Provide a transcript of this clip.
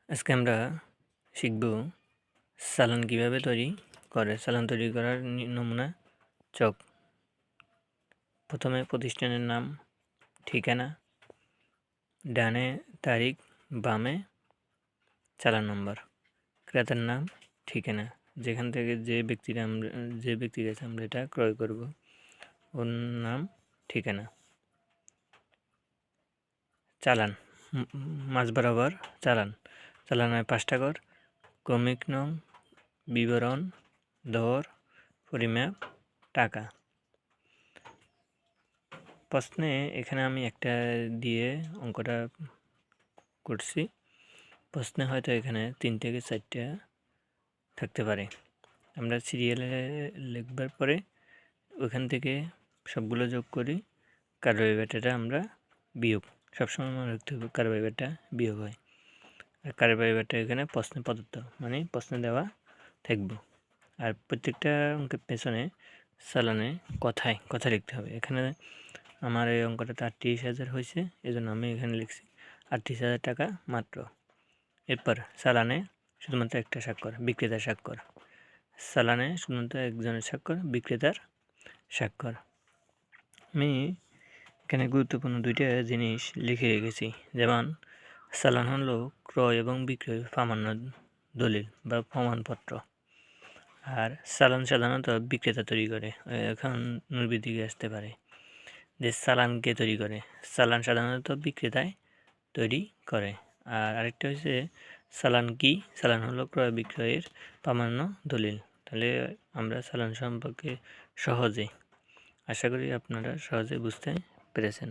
আজকে আমরা শিখব চালান কিভাবে তৈরি করে। চালান তৈরি করার নমুনা চক। প্রথমে প্রতিষ্ঠানের নাম, ঠিকানা, ডানে তারিখ, বামে চালান নম্বর, ক্রেতার নাম, ঠিকানা, যেখান থেকে যে ব্যক্তির কাছে আমরা এটা ক্রয় করব ওর নাম, ঠিকানা। চালান মাঝ বরাবর চালানের 5টা ঘর, ক্রমিক নং, বিবরণ, দর, পরিমাপ, টাকা। প্রশ্নে এখানে আমি একটা দিয়ে অঙ্কটা করছি। প্রশ্নে হয়তো এখানে 3 থেকে 4টা থাকতে পারে। আমরা সিরিয়ালে লিখবার পরে ওখান থেকে সবগুলো যোগ করি, কারবাই বেটাটা আমরা বিয়োগ। সবসময় মনে রাখতে হবে কারবাই বেটা বিয়োগ হয়। আর কারবাই বেটা এখানে প্রশ্নে প্রদত্ত, মানে প্রশ্নে দেওয়া থাকবো। আর প্রত্যেকটা অঙ্কের পেছনে চালানে কথা লিখতে হবে। এখানে আমার এই অঙ্কটা 38,000 হয়েছে, এই জন্য আমি এখানে লিখছি 38,000 টাকা মাত্র। এরপর চালানে শুধুমাত্র একটা স্বাক্ষর, বিক্রেতার স্বাক্ষর। চালানে শুধুমাত্র একজনের স্বাক্ষর, বিক্রেতার স্বাক্ষর। আমি এখানে গুরুত্বপূর্ণ 2টা জিনিস লিখে রেখেছি। যেমন চালান হলো ক্রয় এবং বিক্রয় প্রামাণ্য দলিল বা প্রমাণপত্র। আর চালান সাধারণত বিক্রেতা তৈরি করে। এখন নুরবির দিকে আসতে পারে যে চালান কে তৈরি করে। চালান সাধারণত বিক্রেতায় তৈরি করে। আর আরেকটা হচ্ছে চালান কি? চালান হলো ক্রয় বিক্রয়ের প্রামাণ্য দলিল। তাহলে আমরা চালান সম্পর্কে আশা করি আপনারা সহজে বুঝতে পেরেছেন।